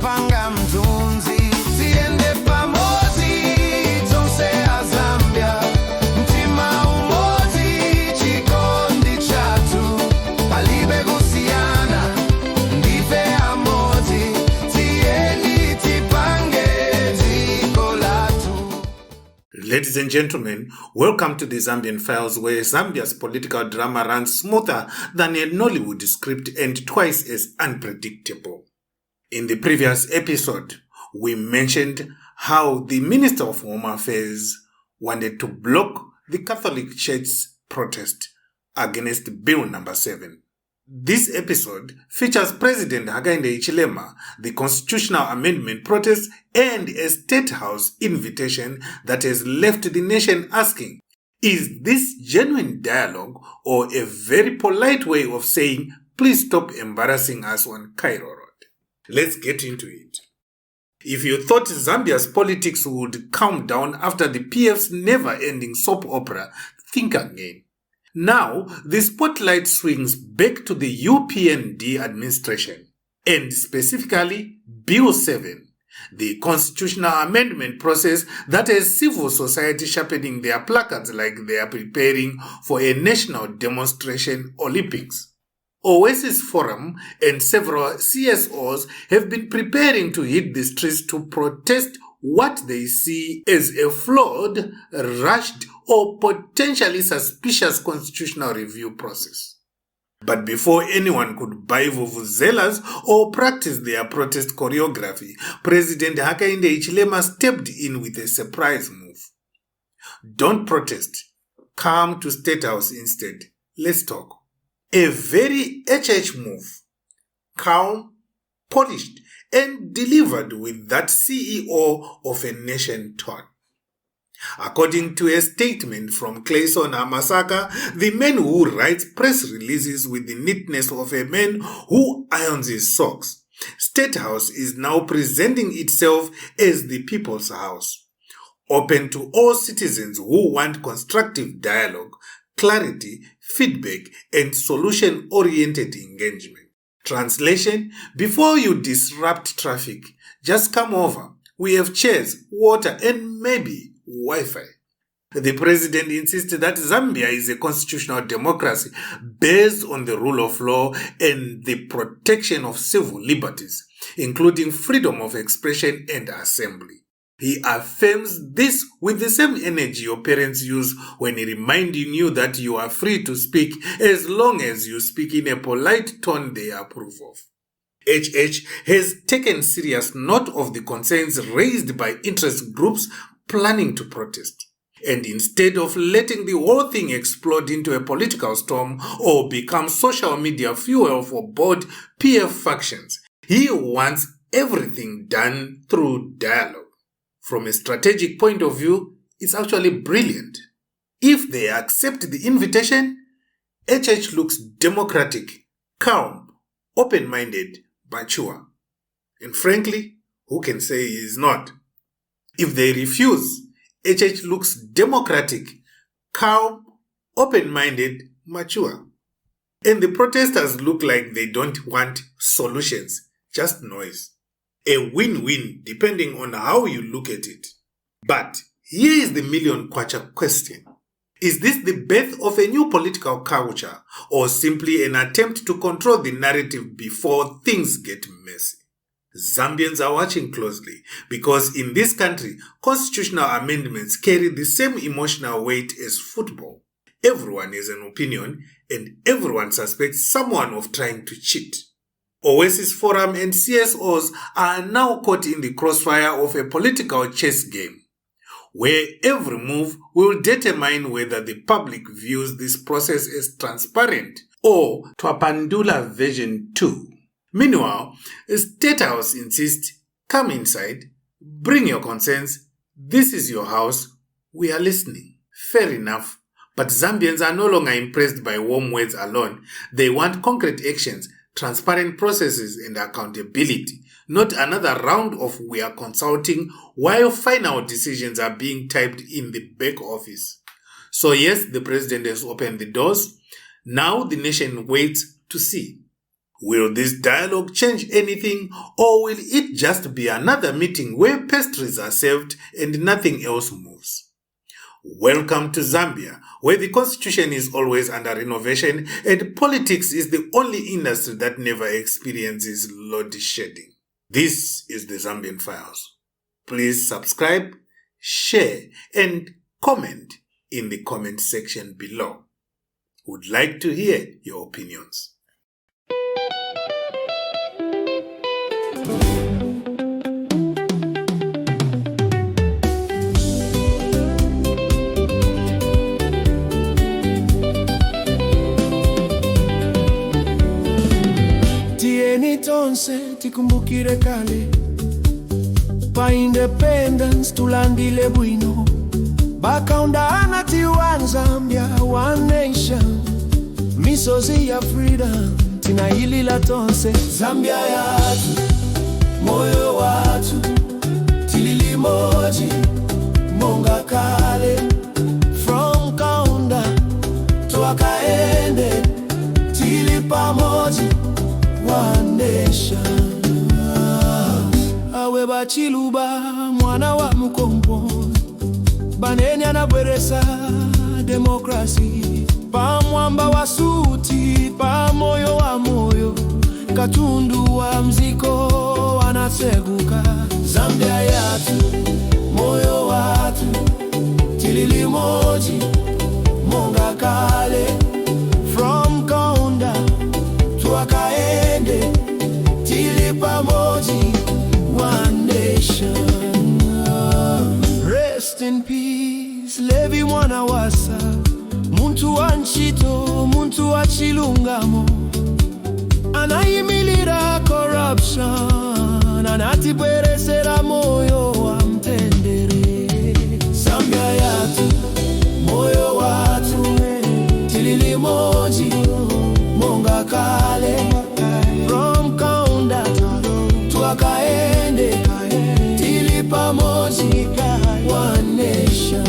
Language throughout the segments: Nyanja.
panga mtunzi tiende pamozi tonse a Zambia mtima umozi chikondi chatu palibe kusiyana ndife amozi tieni tipange dziko latu. Ladies and gentlemen, welcome to the Zambian Files, where Zambia's political drama runs smoother than a Nollywood script and twice as unpredictable. In the previous episode, we mentioned how the Minister of Home Affairs wanted to block the Catholic Church's protest against Bill number 7. This episode features President Hakainde Hichilema, the constitutional amendment protest, and a State House invitation that has left the nation asking, is this genuine dialogue or a very polite way of saying, please stop embarrassing us on Cairo Road? Let's get into it. If you thought Zambia's politics would calm down after the PF's never-ending soap opera, think again. Now, the spotlight swings back to the UPND administration, and specifically Bill 7, the constitutional amendment process that has civil society sharpening their placards like they are preparing for a national demonstration Olympics. Oasis Forum and several CSOs have been preparing to hit the streets to protest what they see as a flawed, rushed, or potentially suspicious constitutional review process. But before anyone could buy vuvuzelas or practice their protest choreography, President Hakainde Hichilema stepped in with a surprise move. Don't protest. Come to State House instead. Let's talk. A very HH move. Calm, polished, and delivered with that CEO of a nation tone. According to a statement from Clayson Amasaka, the man who writes press releases with the neatness of a man who irons his socks, State House is now presenting itself as the people's house, open to all citizens who want constructive dialogue, clarity, feedback, and solution-oriented engagement. Translation: before you disrupt traffic, just come over. We have chairs, water, and maybe Wi-Fi. The president insisted that Zambia is a constitutional democracy based on the rule of law and the protection of civil liberties, including freedom of expression and assembly. He affirms this with the same energy your parents use when reminding you that you are free to speak as long as you speak in a polite tone they approve of. HH has taken serious note of the concerns raised by interest groups planning to protest. And instead of letting the whole thing explode into a political storm or become social media fuel for both PF factions, he wants everything done through dialogue. From a strategic point of view, it's actually brilliant. If they accept the invitation, HH looks democratic, calm, open-minded, mature. And frankly, who can say he is not? If they refuse, HH looks democratic, calm, open-minded, mature. And the protesters look like they don't want solutions, just noise. A win-win depending on how you look at it. But here is the million kwacha question. Is this the birth of a new political culture or simply an attempt to control the narrative before things get messy? Zambians are watching closely because in this country, constitutional amendments carry the same emotional weight as football. Everyone has an opinion and everyone suspects someone of trying to cheat. Oasis Forum and CSOs are now caught in the crossfire of a political chess game, where every move will determine whether the public views this process as transparent or Twapandula version 2. Meanwhile, State House insists, come inside, bring your concerns, this is your house, we are listening. Fair enough, but Zambians are no longer impressed by warm words alone. They want concrete actions, transparent processes and accountability, not another round of we are consulting while final decisions are being typed in the back office. So yes, the president has opened the doors. Now the nation waits to see. Will this dialogue change anything, or will it just be another meeting where pastries are served and nothing else moves? Welcome to Zambia, where the constitution is always under renovation and politics is the only industry that never experiences load shedding. This is the Zambian Files. Please subscribe, share, and comment in the comment section below. Would like to hear your opinions. Tieni tonse tikumbukire kale pa independence tulandile bwino bakaundana tiwan Zambia one nation misozi ya freedom tinailila tonse Zambia yatu moyo watu tilili moji monga kale from kaunda tuwakaende tili pamoji one nation. Awe bachiluba mwana wa mkombo baneni anabweresa demokrasi pa mwamba wa suti pa moyo wa moyo katundu wa mziko anaseguka Zambia yatu moyo watu tilili moji monga kale from kaunda tuwakaende tili pamoji one nation. Rest in peace Levi mwana wasa muntu wa nchito muntu wa chilungamo anaimilira corruption anatibweresera moyo wa mtendere Zambia yatu moyo watu tilili moji monga kale from kaunda tuwakaende tili pamoji one nation.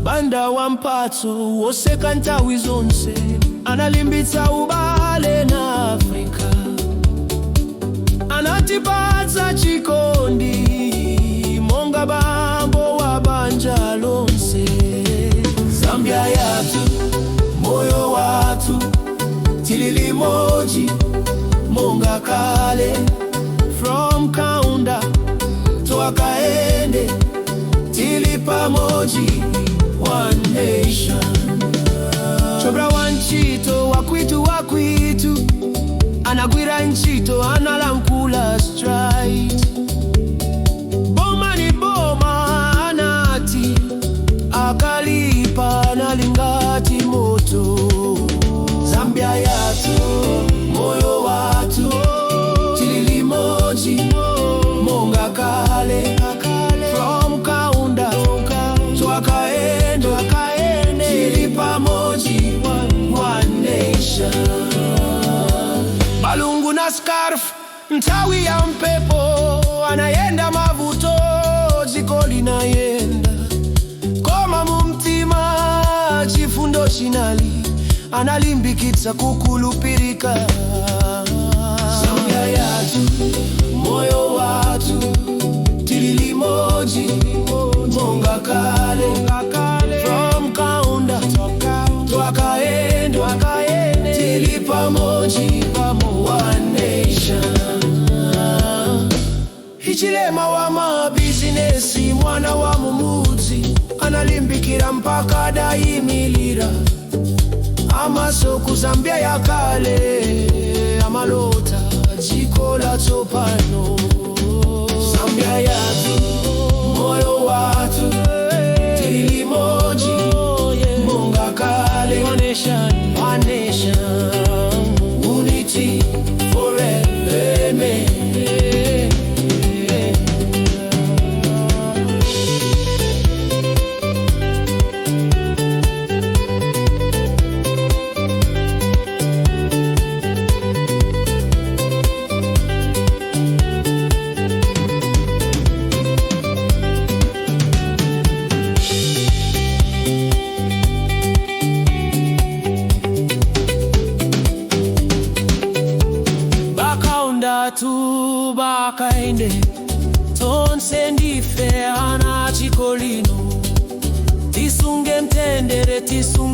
Banda wa mpato wose kantawi zonse analimbitsa ubale na Afrika anatipaza chikondi monga bambo wa banja lonse Zambia yatu moyo watu tilili moji monga kale from kaunda tuwakaende tili pamoji one nation. Chobra wanchito wakwitu anagwira nchito analankula straight boma ni boma anati akalipa nalingati moto Zambia yatu moyo watu tilili moji monga kale from kaunda tuwakaende tili pamoji one nation. Balungu na scarf mtawi ya mpepo anayenda mavuto ziko linayenda koma mumtima chifundo shinali analimbikitsa kukulupirika Zambia yatu moyo watu tilili moji monga kale from kaunda tuwakaende tili pamoji one nation. Hichilema wa mabizinesi mwana wa mumuzi analimbikira mpaka daimilira amasoku Zambia ya kale amalota jiko la topano Zambia yatu moyo watu tilili moji monga kale one nation unity forever amen. Bantu bakainde tonse ndife ana chikolino tisunge mtendere tisunge